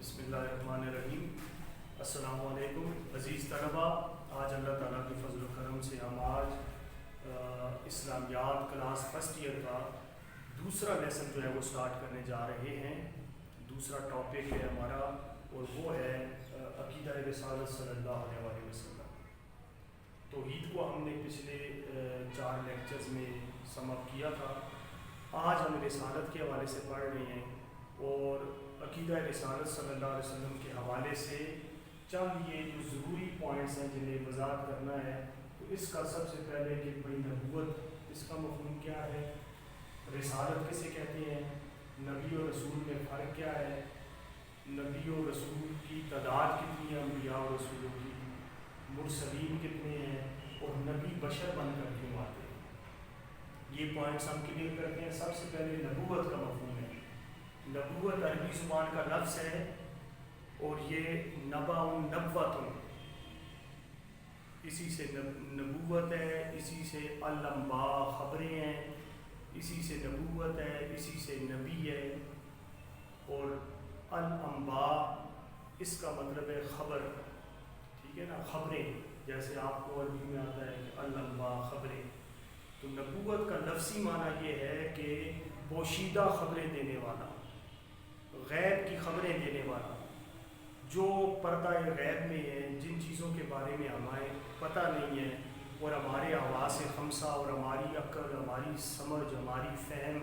بسم اللہ الرحمن الرحیم۔ السلام علیکم عزیز طلباء، آج اللہ تعالیٰ کے فضل و کرم سے ہم آج اسلامیات کلاس فرسٹ ایئر کا دوسرا لیسن جو ہے وہ سٹارٹ کرنے جا رہے ہیں۔ دوسرا ٹاپک ہے ہمارا اور وہ ہے عقیدہ رسالت صلی اللہ علیہ وسلم۔ توحید کو ہم نے پچھلے 4 لیکچرز میں سم اپ کیا تھا۔ آج ہم رسالت کے حوالے سے پڑھ رہے ہیں اور عقیدہ رسالت صلی اللہ علیہ وسلم کے حوالے سے چند یہ جو ضروری پوائنٹس ہیں جنہیں وضاحت کرنا ہے۔ تو اس کا سب سے پہلے کہ بھائی نبوت، اس کا مفہوم کیا ہے، رسالت کسے کہتے ہیں، نبی و رسول میں فرق کیا ہے، نبی و رسول کی تعداد کتنی ہے، انبیاء و رسولوں کی، مرسلین کتنے ہیں، اور نبی بشر بن کر کیوں آتے ہیں۔ یہ پوائنٹس ہم کلیئر کرتے ہیں۔ سب سے پہلے نبوت کا مفہوم ہے۔ نبوت عربی زبان کا لفظ ہے اور یہ نبع نبوت، اسی سے نبوت ہے، اسی سے الانباء خبریں ہیں، اسی سے نبوت ہے، اسی سے نبی ہے۔ اور الانباء اس کا مطلب ہے خبر، ٹھیک ہے نا، خبریں، جیسے آپ کو عربی میں آتا ہے کہ الانباء خبریں۔ تو نبوت کا لفظی معنی یہ ہے کہ پوشیدہ خبریں دینے والا، غیب کی خبریں دینے والا، جو پردہ غیب میں ہے، جن چیزوں کے بارے میں ہمیں پتہ نہیں ہے اور ہمارے حواس خمسہ اور ہماری عقل، ہماری سمجھ، ہماری فہم،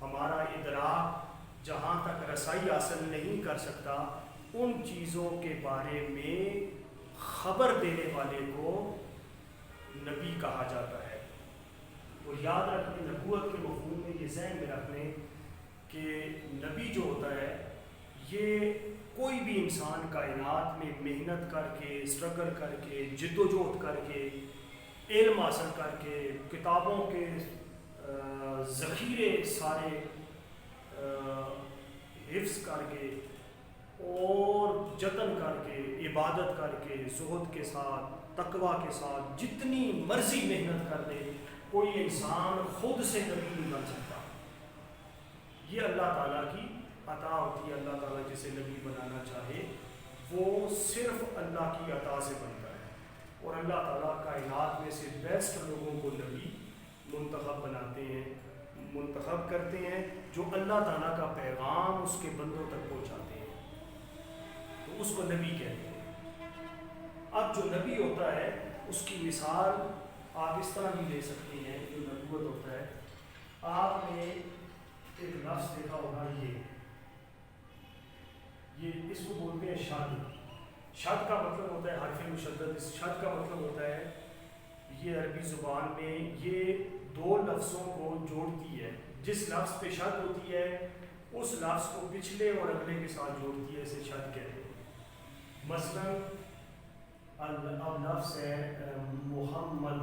ہمارا ادراک جہاں تک رسائی حاصل نہیں کر سکتا، ان چیزوں کے بارے میں خبر دینے والے کو نبی کہا جاتا ہے۔ اور یاد رکھیں نبوت کے مفہوم میں یہ ذہن میں رکھ لیں کہ نبی جو ہوتا ہے یہ کوئی بھی انسان کائنات میں محنت کر کے، اسٹرگل کر کے، جد و جہد کر کے، علم حاصل کر کے، کتابوں کے ذخیرے سارے حفظ کر کے اور جتن کر کے، عبادت کر کے، زہد کے ساتھ، تقوی کے ساتھ جتنی مرضی محنت کر دے، کوئی انسان خود سے نبی نہیں بن سکتا۔ یہ اللہ تعالیٰ کی عطا ہوتی ہے۔ اللہ تعالیٰ جسے نبی بنانا چاہے وہ صرف اللہ کی عطا سے بنتا ہے، اور اللہ تعالیٰ کائنات میں سے بیسٹ لوگوں کو نبی منتخب بناتے ہیں، منتخب کرتے ہیں، جو اللہ تعالیٰ کا پیغام اس کے بندوں تک پہنچاتے ہیں، تو اس کو نبی کہتے ہیں۔ اب جو نبی ہوتا ہے اس کی مثال آپ اس طرح بھی لے سکتے ہیں۔ جو نبوت ہوتا ہے، آپ نے ایک لفظ دیکھا ہوگا، یہ اس کو بولتے ہیں شد۔ شد کا مطلب ہوتا ہے حرف مشدد۔ اس شد کا مطلب ہوتا ہے، یہ عربی زبان میں یہ 2 لفظوں کو جوڑتی ہے۔ جس لفظ پہ شد ہوتی ہے اس لفظ کو پچھلے اور اگلے کے ساتھ جوڑتی ہے، اسے شد کہتے ہیں۔ مثلا اب لفظ ہے محمد،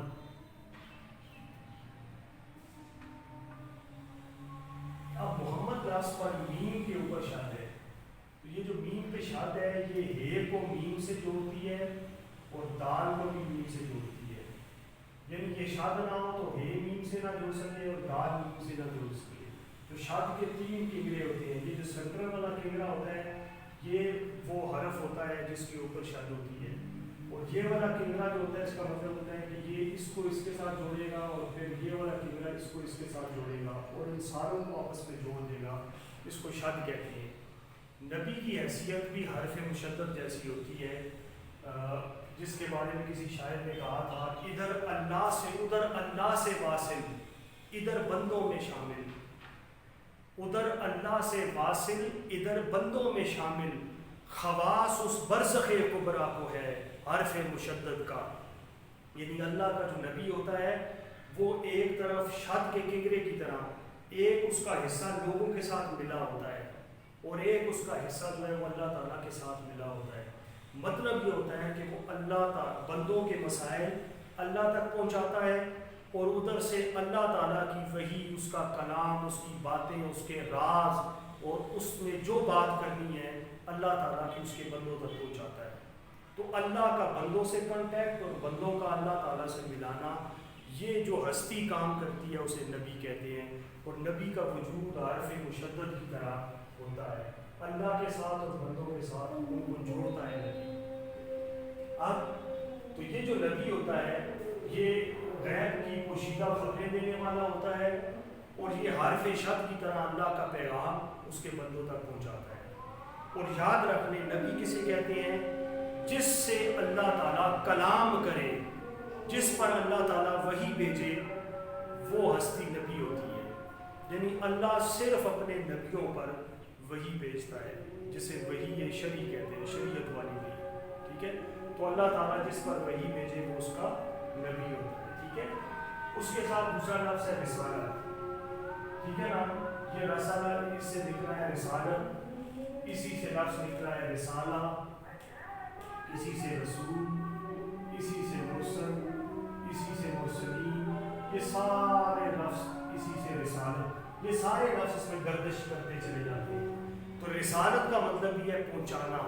اب محمد لفظ پر میم کے اوپر شد ہے، تو یہ جو میم پہ شد ہے یہ ہے کو میم سے جوڑتی ہے اور دال کو بھی میم سے جوڑتی ہے۔ یعنی یہ شد نہ ہو تو ہے میم سے نہ جوڑ سکے اور دال میم سے نہ جوڑ سکے۔ تو شد کے 3 کنگرے ہوتے ہیں۔ یہ جو سینٹرل والا کنگرا ہوتا ہے یہ وہ حرف ہوتا ہے جس کے اوپر شد ہوتی ہے، اور یہ والا کنگرا جو ہوتا ہے اس کا مطلب ہوتا ہے کہ یہ اس کو اس کے ساتھ جوڑے گا اور پھر یہ والا کنگرا اس کو اس کے ساتھ جوڑے گا اور ان ساروں کو آپس میں جوڑ دے گا، اس کو شد کہتے ہیں۔ نبی کی حیثیت بھی حرف مشدد جیسی ہوتی ہے، جس کے بارے میں کسی شاعر نے کہا تھا، ادھر اللہ سے ادھر اللہ سے واصل، ادھر بندوں میں شامل، ادھر اللہ سے واصل ادھر بندوں میں شامل، خواص اس برزخ کبریٰ کو ہے حرف مشدد کا۔ یعنی اللہ کا جو نبی ہوتا ہے وہ ایک طرف شد کے کنگرے کی طرح ایک اس کا حصہ لوگوں کے ساتھ ملا ہوتا ہے اور ایک اس کا حصہ جو ہے وہ اللہ تعالیٰ کے ساتھ ملا ہوتا ہے۔ مطلب یہ ہوتا ہے کہ وہ اللہ تعالیٰ بندوں کے مسائل اللہ تک پہنچاتا ہے، اور ادھر سے اللہ تعالیٰ کی وحی، اس کا کلام، اس کی باتیں، اس کے راز، اور اس نے جو بات کرنی ہے اللہ تعالیٰ کی اس کے بندوں تک پہنچاتا ہے۔ تو اللہ کا بندوں سے کانٹیکٹ اور بندوں کا اللہ تعالیٰ سے ملانا، یہ جو ہستی کام کرتی ہے اسے نبی کہتے ہیں، اور نبی کا وجود حرف مشدد کی طرح ہوتا ہے۔ اللہ کے ساتھ اور بندوں کے ساتھ ان کو جوڑتا ہے نبی۔ اب تو یہ جو نبی ہوتا ہے یہ غیب کی پوشیدہ خبریں دینے والا ہوتا ہے، اور یہ حرف شد کی طرح اللہ کا پیغام اس کے بندوں تک پہنچاتا ہے۔ اور یاد رکھ لیں نبی کسے کہتے ہیں؟ جس سے اللہ تعالیٰ کلام کرے، جس پر اللہ تعالیٰ وحی بھیجے، وہ ہستی نبی ہوتی ہے۔ یعنی اللہ صرف اپنے نبیوں پر وحی بھیجتا ہے، جسے وحی یہ شرع کہتے ہیں، شریعت والی وحی، ٹھیک ہے؟ تو اللہ تعالیٰ جس پر وحی بھیجے وہ اس کا نبی ہوتا ہے، ٹھیک ہے؟ اس کے ساتھ دوسرا لفظ ہے رسالت، ٹھیک ہے نا؟ یہ رسالت، اس سے نکلا ہے رسالت، اسی سے لفظ نکلا ہے رسالہ، اسی سے رسول، اسی سے مرسل، اسی سے مرسلین، یہ سارے لفظ اسی سے رسالت، یہ سارے لفظ اس میں گردش کرتے چلے جاتے ہیں۔ تو رسالت کا مطلب یہ ہے پہنچانا،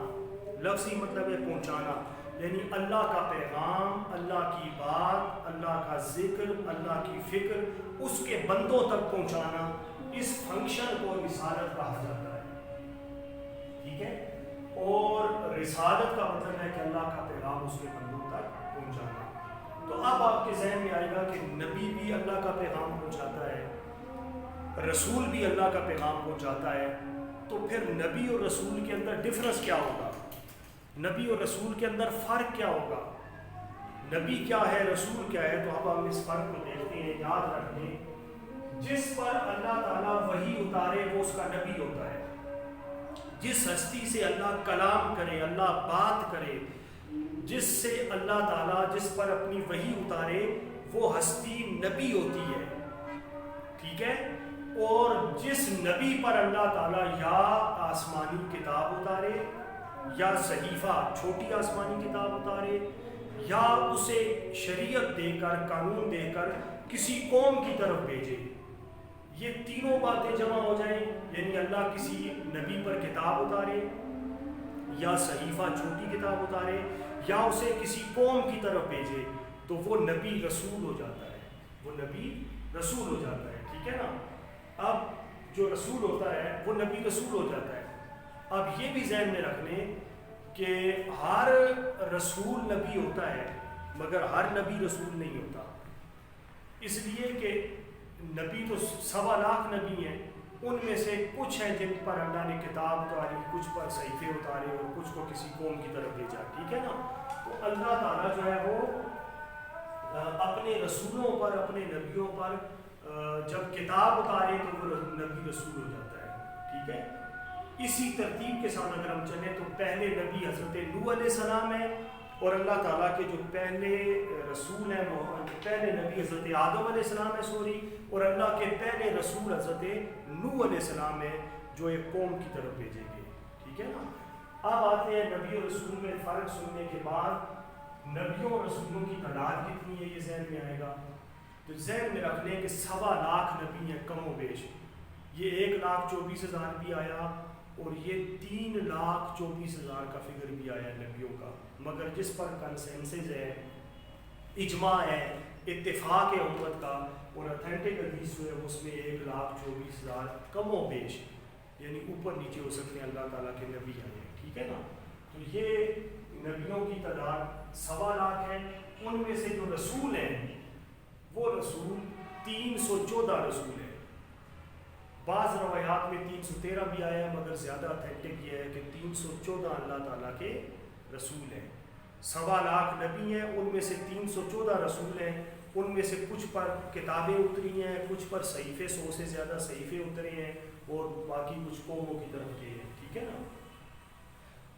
لفظی مطلب ہے پہنچانا، یعنی اللہ کا پیغام، اللہ کی بات، اللہ کا ذکر، اللہ کی فکر اس کے بندوں تک پہنچانا، اس فنکشن کو رسالت کہا جاتا ہے، ٹھیک ہے؟ اور رسالت کا مطلب ہے کہ اللہ کا پیغام اس کے بندوں تک پہنچانا۔ تو اب آپ کے ذہن میں آئے گا کہ نبی بھی اللہ کا پیغام پہنچاتا ہے، رسول بھی اللہ کا پیغام پہنچاتا ہے، تو پھر نبی اور رسول کے اندر ڈفرنس کیا ہوگا؟ نبی اور رسول کے اندر فرق کیا ہوگا؟ نبی کیا ہے، رسول کیا ہے؟ تو اب ہم اس فرق کو دیکھتے ہیں۔ یاد رکھیں جس پر اللہ تعالیٰ وحی اتارے وہ اس کا نبی ہوتا ہے، جس ہستی سے اللہ کلام کرے، اللہ بات کرے، جس سے اللہ تعالیٰ جس پر اپنی وحی اتارے وہ ہستی نبی ہوتی ہے، ٹھیک ہے؟ اور جس نبی پر اللہ تعالیٰ یا آسمانی کتاب اتارے، یا صحیفہ چھوٹی آسمانی کتاب اتارے، یا اسے شریعت دے کر، قانون دے کر کسی قوم کی طرف بھیجے، یہ تینوں باتیں جمع ہو جائیں، یعنی اللہ کسی نبی پر کتاب اتارے، یا صحیفہ چھوٹی کتاب اتارے، یا اسے کسی قوم کی طرف بھیجے، تو وہ نبی رسول ہو جاتا ہے، وہ نبی رسول ہو جاتا ہے، ٹھیک ہے نا؟ اب جو رسول ہوتا ہے وہ نبی رسول ہو جاتا ہے۔ اب یہ بھی ذہن میں رکھ لیں کہ ہر رسول نبی ہوتا ہے مگر ہر نبی رسول نہیں ہوتا، اس لیے کہ نبی تو 1.25 لاکھ نبی ہیں، ان میں سے کچھ ہیں جن پر اللہ نے کتاب اتاری، کچھ پر صحیفے اتارے، اور کچھ کو کسی قوم کی طرف بھیجا، ٹھیک ہے نا؟ تو اللہ تعالیٰ جو ہے وہ اپنے رسولوں پر، اپنے نبیوں پر جب کتاب اتارے تو وہ نبی رسول ہو جاتا ہے، ٹھیک ہے؟ اسی ترتیب کے ساتھ اگر ہم چلیں تو پہلے نبی حضرت نوح علیہ السلام ہے، اور اللہ تعالیٰ کے جو پہلے رسول ہیں پہلے نبی حضرت آدم علیہ السلام ہے اور اللہ کے پہلے رسول حضرت نوح علیہ السلام ہے جو ایک قوم کی طرف بھیجے گئے، ٹھیک ہے نا؟ اب آتے ہیں نبی اور رسول میں فرق سننے کے بعد نبیوں اور رسولوں کی تعداد کتنی ہے یہ ذہن میں آئے گا۔ تو ذہن میں رکھ لیں کہ 1.25 لاکھ نبی ہیں کم و بیش، یہ 1,24,000 بھی آیا اور یہ 3,24,000 کا فگر بھی آیا نبیوں کا، مگر جس پر کنسنسس ہے، اجماع ہے، اتفاق ہے امت کا، اور اتھینٹک حدیث جو ہے اس میں 1,24,000 کم و بیش، یعنی اوپر نیچے ہو سکتے ہیں، اللہ تعالیٰ کے نبی آئے ہیں، ٹھیک ہے نا؟ تو یہ نبیوں کی تعداد 1.25 لاکھ ہے۔ ان میں سے جو رسول ہیں وہ رسول 314 رسول ہیں، بعض روایات میں 313 بھی آیا ہے، مگر زیادہ اتھینٹک یہ ہے کہ 314 اللہ تعالیٰ کے رسول ہیں۔ 1.25 لاکھ نبی ہیں، ان میں سے 314 رسول ہیں، ان میں سے کچھ پر کتابیں اتری ہیں، کچھ پر صحیفے، 100 سے زیادہ صحیفے اترے ہیں، اور باقی کچھ قوموں کی طرف گئے ہیں، ٹھیک ہے نا؟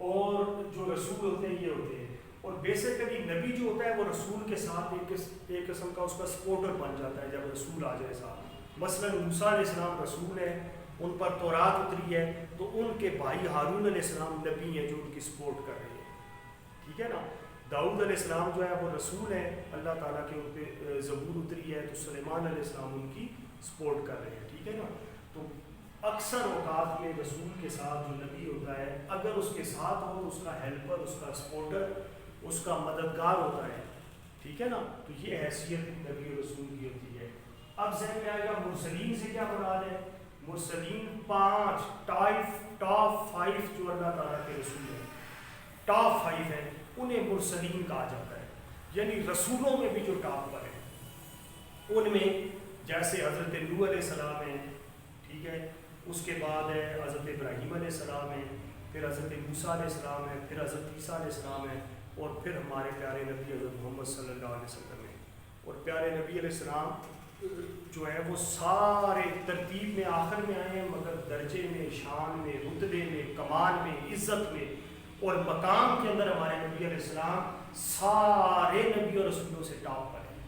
اور جو رسول ہوتے ہیں یہ ہوتے ہیں، اور بیسیکلی نبی جو ہوتا ہے وہ رسول کے ساتھ ایک قسم کا اس کا سپورٹر بن جاتا ہے جب رسول آ جائے ساتھ۔ مثلا موسیٰ علیہ السلام رسول ہیں، ان پر تورات اتری ہے، تو ان کے بھائی ہارون علیہ السلام نبی ہیں جو ان کی سپورٹ کر رہے ہیں، ٹھیک ہے نا؟ داؤد علیہ السلام جو ہے وہ رسول ہیں، اللہ تعالیٰ کے ان پہ زبور اتری ہے، تو سلیمان علیہ السلام ان کی سپورٹ کر رہے ہیں، ٹھیک ہے نا؟ تو اکثر اوقات میں رسول کے ساتھ جو نبی ہوتا ہے اگر اس کے ساتھ ہو تو اس کا ہیلپر، اس کا سپورٹر، اس کا مددگار ہوتا ہے، ٹھیک ہے نا؟ تو یہ حیثیت نبی اور رسول کی ہوتی ہے۔ اب ذہن میں آئے گا مرسلین سے کیا مراد ہے؟ مرسلین 5 ٹائپ ٹاپ 5 جو اللہ تعالیٰ کے رسول ہیں، ٹاپ 5 ہیں، انہیں مرسلین کہا جاتا ہے، یعنی رسولوں میں بھی جو ٹاپ پر ہیں۔ ان میں جیسے حضرت نوح علیہ السلام ہیں، ٹھیک ہے، اس کے بعد ہے حضرت ابراہیم علیہ السلام ہے، پھر حضرت موسیٰ علیہ السلام ہے، پھر حضرت عیسیٰ علیہ السلام ہے، اور پھر ہمارے پیارے نبی حضرت محمد صلی اللہ علیہ وسلم ہے۔ اور پیارے نبی علیہ السلام جو ہے وہ سارے ترتیب میں آخر میں آئے ہیں، مگر درجے میں، شان میں، رتبے میں، کمال میں، عزت میں اور مقام کے اندر ہمارے نبی علیہ السلام سارے نبی اور رسولوں سے ٹاپ پر ہیں،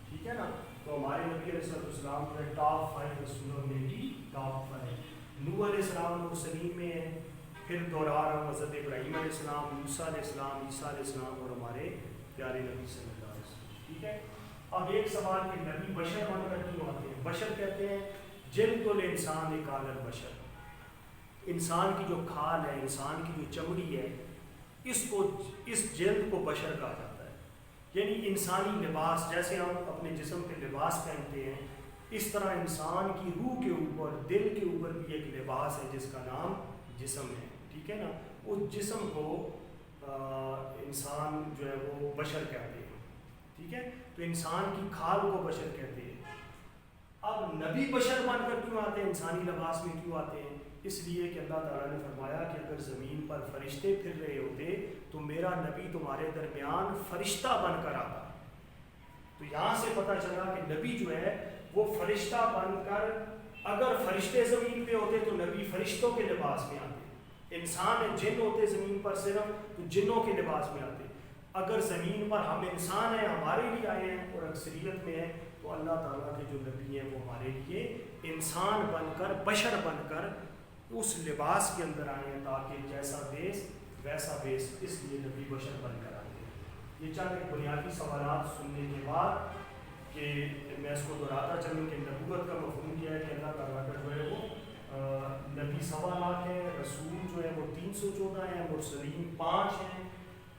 ٹھیک ہے نا۔ تو ہمارے نبی علیہ السلام جو ہے ٹاپ 5 رسولوں میں بھی ٹاپ پر ہے۔ نوح علیہ السلام مرسلین میں ہے، پھر دوہرا رہا ہوں حضرت ابراہیم علیہ السلام، موسیٰ علیہ السلام، عیسیٰ علیہ السلام اور ہمارے پیارے نبی صلی اللہ علیہ وسلم، ٹھیک ہے۔ اب ایک سوال کہ نبی بشر بن کر کیوں آتے ہیں؟ بشر کہتے ہیں جلد الانسان کال البشر، انسان کی جو کھال ہے، انسان کی جو چمڑی ہے، اس جلد کو بشر کہا جاتا ہے، یعنی انسانی لباس، جیسے ہم اپنے جسم پہ لباس پہنتے ہیں، اس طرح انسان کی روح کے اوپر، دل کے اوپر بھی ایک لباس ہے جس کا نام جسم ہے، ٹھیک ہے نا۔ اس جسم کو انسان جو ہے وہ بشر کہتے ہیں، ٹھیک ہے۔ تو انسان کی کھال کو بشر کہتے ہیں۔ اب نبی بشر بن کر کیوں آتے ہیں، انسانی لباس میں کیوں آتے ہیں؟ اس لیے کہ اللہ تعالیٰ نے فرمایا کہ اگر زمین پر فرشتے پھر رہے ہوتے تو میرا نبی تمہارے درمیان فرشتہ بن کر آتا۔ تو یہاں سے پتہ چلا کہ نبی جو ہے وہ فرشتہ بن کر، اگر فرشتے زمین پہ ہوتے تو نبی فرشتوں کے لباس میں آتے، انسان جن ہوتے زمین پر صرف تو جنوں کے لباس میں آتے۔ اگر زمین پر ہم انسان ہیں، ہمارے لیے آئے ہیں اور اکثریت میں ہیں، تو اللہ تعالیٰ کے جو نبی ہیں وہ ہمارے لیے انسان بن کر، بشر بن کر اس لباس کے اندر آئے ہیں، تاکہ جیسا بیس ویسا بیس، اس لیے نبی بشر بن کر آتے ہیں۔ یہ چند ایک بنیادی سوالات سننے کے بعد کہ میں اس کو دہراتا چلوں کہ نبوت کا مفہوم کیا ہے کہ اللہ تعالیٰ کا جو ہے وہ نبی 1.25 لاکھ ہے، رسول جو ہے وہ 314 ہیں، مرسلین 5 ہیں،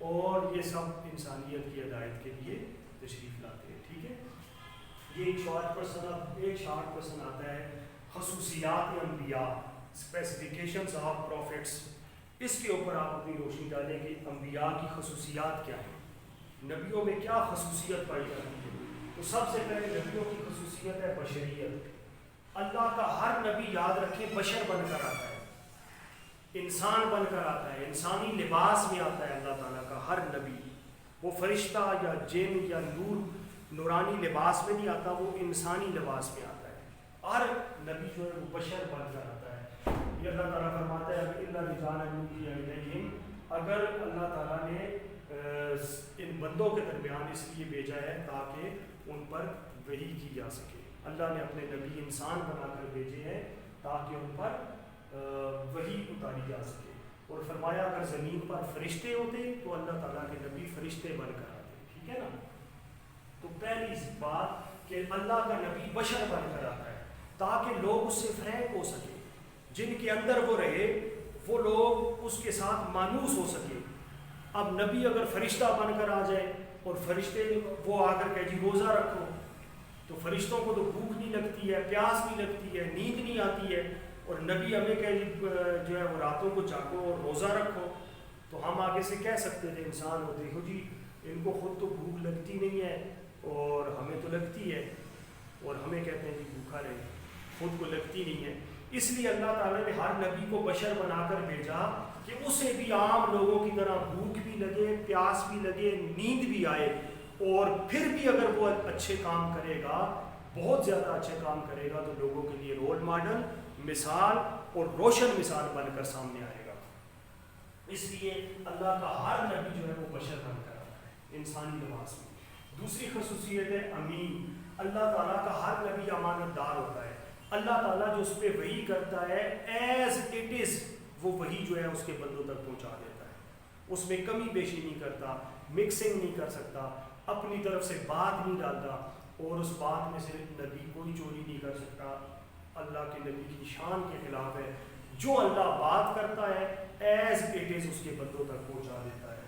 اور یہ سب انسانیت کی ہدایت کے لیے تشریف لاتے ہیں، ٹھیک ہے۔ یہ ایک شارٹ پرسن آتا ہے خصوصیات انبیاء، اسپیسیفکیشنز آف پروفٹس، اس کے اوپر آپ اپنی روشنی ڈالیں کہ انبیاء کی خصوصیات کیا ہیں، نبیوں میں کیا خصوصیت پائی جاتی ہے۔ تو سب سے پہلے نبیوں کی خصوصیت ہے بشریت۔ اللہ کا ہر نبی، یاد رکھیں، بشر بن کر آتا ہے، انسان بن کر آتا ہے، انسانی لباس میں آتا ہے۔ اللہ تعالیٰ کا ہر نبی، وہ فرشتہ یا جن یا نورانی لباس میں نہیں آتا، وہ انسانی لباس میں آتا ہے۔ ہر نبی جو ہے وہ بشر بن کر آتا ہے۔ یہ اللہ تعالیٰ فرماتا ہے اِلَّا رِجَالًا نُوحِي إِلَيْهِمْ، اگر اللہ تعالیٰ نے ان بندوں کے درمیان اس لیے بھیجا ہے تاکہ ان پر وحی کی جا سکے۔ اللہ نے اپنے نبی انسان بنا کر بھیجے ہیں تاکہ ان پر وحی اتاری جا سکے۔ اور فرمایا اگر زمین پر فرشتے ہوتے تو اللہ تعالیٰ کے نبی فرشتے بن کر آتے، ٹھیک ہے نا۔ تو پہلی بات کہ اللہ کا نبی بشر بن کر آتا ہے تاکہ لوگ اس سے فریق ہو سکے، جن کے اندر وہ رہے وہ لوگ اس کے ساتھ مانوس ہو سکے۔ اب نبی اگر فرشتہ بن کر آ جائے اور فرشتے وہ آ کر کہ جی روزہ رکھو، تو فرشتوں کو تو بھوک نہیں لگتی ہے، پیاس نہیں لگتی ہے، نیند نہیں آتی ہے، اور نبی ہمیں کہ جو ہے وہ راتوں کو جاگو اور روزہ رکھو، تو ہم آگے سے کہہ سکتے تھے انسان ہوتے ہو جی ان کو خود تو بھوک لگتی نہیں ہے اور ہمیں تو لگتی ہے، اور ہمیں کہتے ہیں جی بھوکا رہے، خود کو لگتی نہیں ہے۔ اس لیے اللہ تعالیٰ نے ہر نبی کو بشر بنا کر بھیجا کہ اسے بھی عام لوگوں کی طرح بھوک بھی لگے، پیاس بھی لگے، نیند بھی آئے، اور پھر بھی اگر وہ اچھے کام کرے گا، بہت زیادہ اچھے کام کرے گا، تو لوگوں کے لیے رول ماڈل، مثال اور روشن مثال بن کر سامنے آئے گا۔ اس لیے اللہ کا ہر نبی جو ہے وہ بشر بن کر آتا ہے انسانی لباس میں۔ دوسری خصوصیت ہے امین۔ اللہ تعالیٰ کا ہر نبی امانت دار ہوتا ہے۔ اللہ تعالیٰ جو اس پہ وحی کرتا ہے ایز اٹ از، وہ وحی جو ہے اس کے بندوں تک پہنچا دیتا ہے، اس میں کمی بیشی نہیں کرتا، مکسنگ نہیں کر سکتا، اپنی طرف سے بات نہیں ڈالتا، اور اس بات میں سے نبی کوئی چوری نہیں کر سکتا۔ اللہ کے نبی کی شان کے خلاف ہے، جو اللہ بات کرتا ہے ایز اٹ از اس کے بندوں تک پہنچا دیتا ہے۔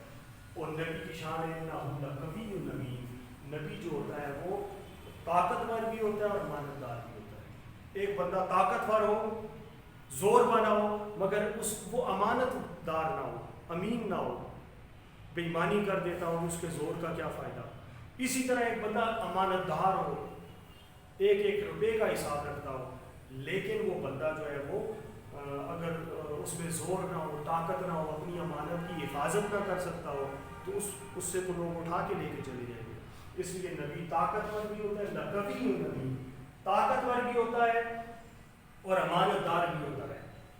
اور نبی کی شان ہے انہ لقوی امین، نبی جو ہوتا ہے وہ طاقتور بھی ہوتا ہے اور امانت دار بھی ہوتا ہے۔ ایک بندہ طاقتور ہو، زور بناؤ مگر وہ امانت دار نہ ہو، امین نہ ہو، بےایمانی کر دیتا ہوں، اس کے زور کا کیا فائدہ۔ اسی طرح ایک بندہ امانت دار ہو، ایک ایک روپے کا حساب رکھتا ہو، لیکن وہ بندہ جو ہے وہ اگر اس میں زور نہ ہو، طاقت نہ ہو، اپنی امانت کی حفاظت نہ کر سکتا ہو، تو اس سے تو لوگ اٹھا کے لے کے چلے جائیں گے۔ اس لیے نبی طاقتور بھی ہوتا ہے، لقبی نبی طاقتور بھی ہوتا ہے اور امانت دار بھی ہوتا ہے۔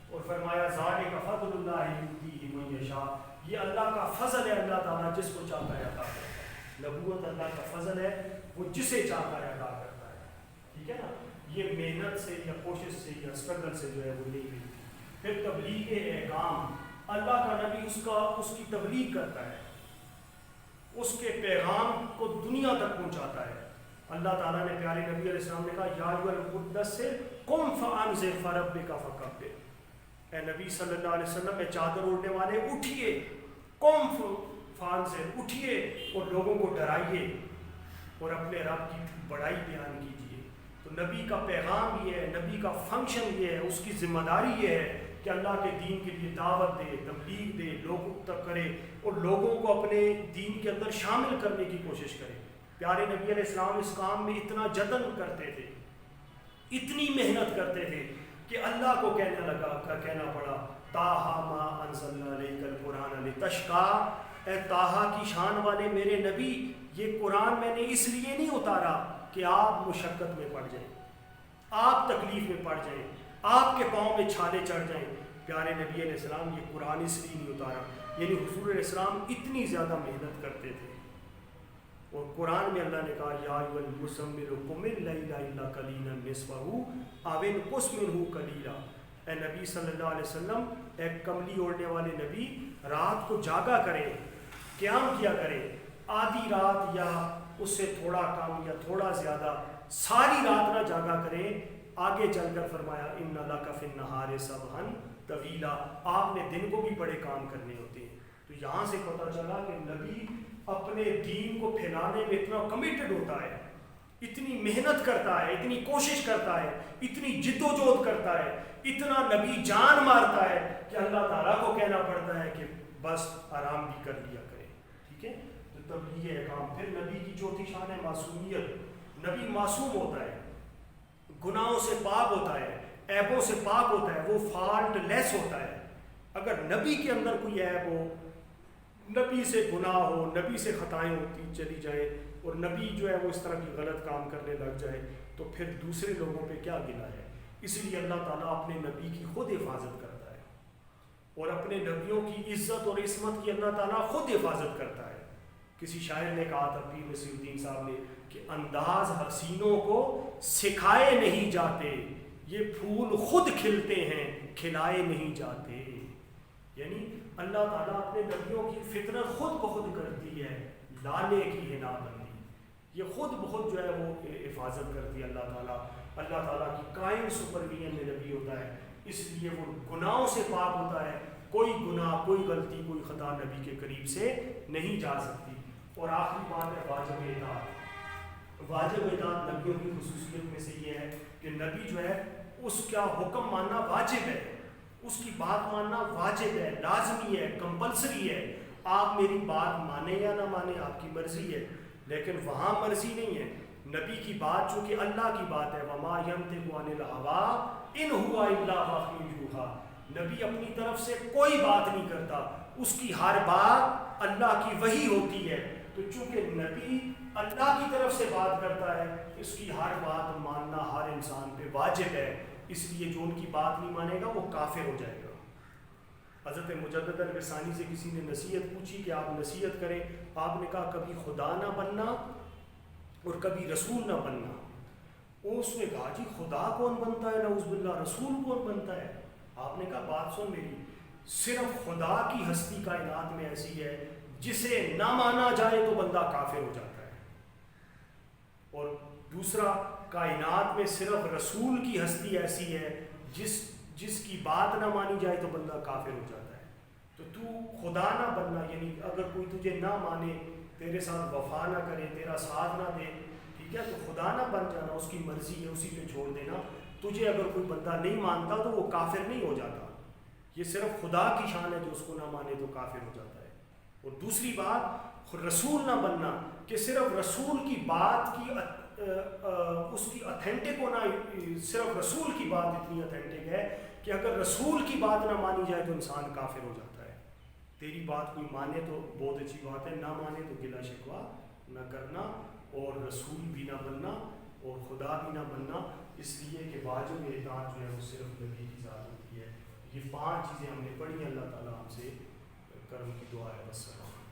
اور فرمایا ذالک فضل اللہ یؤتیہ من یشاء، یہ اللہ کا فضل ہے، اللہ تعالیٰ جس کو چاہتا ہے عطا کرتا ہے۔ نبوت اللہ کا فضل ہے، وہ جسے چاہتا ہے عطا کرتا ہے، ٹھیک ہے نا۔ یہ محنت سے یا کوشش سے یا اسٹرگل سے جو ہے وہ نہیں ملتی۔ پھر تبلیغ احکام، اللہ کا نبی اس کی تبلیغ کرتا ہے، اس کے پیغام کو دنیا تک پہنچاتا ہے۔ اللہ تعالیٰ نے پیارے نبی علیہ السلام نے کہا یا ایھا المدثر قم فانذر فربک فکبر، اے نبی صلی اللہ علیہ وسلم، اے چادر اوڑھنے والے اٹھیے، قم فانذر، اٹھیے اور لوگوں کو ڈرائیے اور اپنے رب کی بڑائی بیان کیجیے۔ تو نبی کا پیغام یہ ہے، نبی کا فنکشن یہ ہے، اس کی ذمہ داری یہ ہے کہ اللہ کے دین کے لیے دعوت دے، تبلیغ دے، لوگوں تک کرے اور لوگوں کو اپنے دین کے اندر شامل کرنے کی کوشش کرے۔ پیارے نبی علیہ السلام اس کام میں اتنا جتن کرتے تھے، اتنی محنت کرتے تھے کہ اللہ کو کہنا پڑا طٰہٰ ما انزلنا علیک القرآن لتشقیٰ، اے طٰہٰ کی شان والے میرے نبی، یہ قرآن میں نے اس لیے نہیں اتارا کہ آپ مشقت میں پڑ جائیں، آپ تکلیف میں پڑ جائیں، آپ کے پاؤں میں چھالے چڑھ جائیں۔ پیارے نبی علیہ السلام یہ قرآن اس لیے نہیں اتارا، یعنی حضور علیہ السلام اتنی زیادہ محنت کرتے تھے۔ اور قرآن میں اللہ نے کہا یا ایھا المزمل قم اللیل الا قلیلا نصفہ او انقص منہ قلیلا، اے نبی صلی اللہ علیہ وسلم، اے کملی اوڑھنے والے نبی، رات کو جاگا کریں، قیام کیا کریں، آدھی رات یا اس سے تھوڑا کم یا تھوڑا زیادہ، ساری رات نہ جاگا کریں۔ آگے چل کر فرمایا ان لک فی النہار سبحا طویلا، آپ نے دن کو بھی بڑے کام کرنے ہوتے ہیں۔ تو یہاں سے پتہ چلا کہ نبی اپنے دین کو پھیلانے میں اتنا کمیٹڈ ہوتا ہے، اتنی محنت کرتا ہے، اتنی کوشش کرتا ہے، اتنی جد و جہد کرتا ہے، اتنا نبی جان مارتا ہے کہ اللہ تعالیٰ کو کہنا پڑتا ہے کہ بس آرام بھی کر لیا کرے، ٹھیک ہے۔ تو تبلیغ احکام۔ پھر نبی کی چوتھی شان ہے معصومیت، نبی معصوم ہوتا ہے، گناہوں سے پاک ہوتا ہے، عیبوں سے پاک ہوتا ہے، وہ فالٹ لیس ہوتا ہے۔ اگر نبی کے اندر کوئی عیب ہو، نبی سے گناہ ہو، نبی سے خطائیں ہوتی چلی جائیں اور نبی جو ہے وہ اس طرح کی غلط کام کرنے لگ جائے تو پھر دوسرے لوگوں پہ کیا گناہ ہے۔ اس لیے اللہ تعالیٰ اپنے نبی کی خود حفاظت کرتا ہے اور اپنے نبیوں کی عزت اور عصمت کی اللہ تعالیٰ خود حفاظت کرتا ہے۔ کسی شاعر نے کہا تھا، پیر نصیر الدین صاحب نے، کہ انداز حسینوں کو سکھائے نہیں جاتے، یہ پھول خود کھلتے ہیں کھلائے نہیں جاتے۔ یعنی اللہ تعالیٰ اپنے نبیوں کی فطرت خود بخود کرتی ہے، لانے کی ہے نابندی، یہ خود بخود جو ہے وہ حفاظت کرتی ہے اللہ تعالیٰ۔ اللہ تعالیٰ کی قائم سپرویژن میں نبی ہوتا ہے، اس لیے وہ گناہوں سے پاک ہوتا ہے، کوئی گناہ، کوئی غلطی، کوئی خطا نبی کے قریب سے نہیں جا سکتی۔ اور آخری بات ہے واجب اطاعت۔ واجب اطاعت نبیوں کی خصوصیت میں سے یہ ہے کہ نبی جو ہے اس کا حکم ماننا واجب ہے، اس کی بات ماننا واجب ہے، لازمی ہے، کمپلسری ہے۔ آپ میری بات مانیں یا نہ مانیں آپ کی مرضی ہے، لیکن وہاں مرضی نہیں ہے۔ نبی کی بات چونکہ اللہ کی بات ہے، وما ینطق عن الہویٰ ان ہوا الا وحی یوحیٰ، نبی اپنی طرف سے کوئی بات نہیں کرتا، اس کی ہر بات اللہ کی وحی ہوتی ہے۔ تو چونکہ نبی اللہ کی طرف سے بات کرتا ہے، اس کی ہر بات ماننا ہر انسان پہ واجب ہے، اس لیے جو ان کی بات نہیں مانے گا وہ کافر ہو جائے گا۔ حضرت مجدد الرسانی سے کسی نے نصیحت پوچھی کہ آپ نصیحت کریں، آپ نے کہا کبھی خدا نہ بننا اور کبھی رسول نہ بننا۔ اس نے کہا جی خدا کون بنتا ہے، نعوذ باللہ، رسول کون بنتا ہے؟ آپ نے کہا بات سن میری، صرف خدا کی ہستی کائنات میں ایسی ہے جسے نہ مانا جائے تو بندہ کافر ہو جاتا ہے، اور دوسرا کائنات میں صرف رسول کی ہستی ایسی ہے جس کی بات نہ مانی جائے تو بندہ کافر ہو جاتا ہے۔ تو خدا نہ بننا، یعنی اگر کوئی تجھے نہ مانے، تیرے ساتھ وفا نہ کرے، تیرا ساتھ نہ دے، ٹھیک ہے، تو خدا نہ بن جانا، اس کی مرضی ہے، اسی پہ چھوڑ دینا، تجھے اگر کوئی بندہ نہیں مانتا تو وہ کافر نہیں ہو جاتا، یہ صرف خدا کی شان ہے جو اس کو نہ مانے تو کافر ہو جاتا ہے۔ اور دوسری بات رسول نہ بننا، کہ صرف رسول کی بات کی اس کی اتھینٹک ہونا، صرف رسول کی بات اتنی اتھینٹک ہے کہ اگر رسول کی بات نہ مانی جائے تو انسان کافر ہو جاتا ہے۔ تیری بات کوئی مانے تو بہت اچھی بات ہے، نہ مانے تو گلا شکوہ نہ کرنا، اور رسول بھی نہ بننا اور خدا بھی نہ بننا، اس لیے کہ واجب اطاعت جو ہے وہ صرف نبی کی ذات ہوتی ہے۔ یہ 5 چیزیں ہم نے پڑھی ہیں، اللہ تعالیٰ ہم سے کرم کی دعا ہے۔ والسلام۔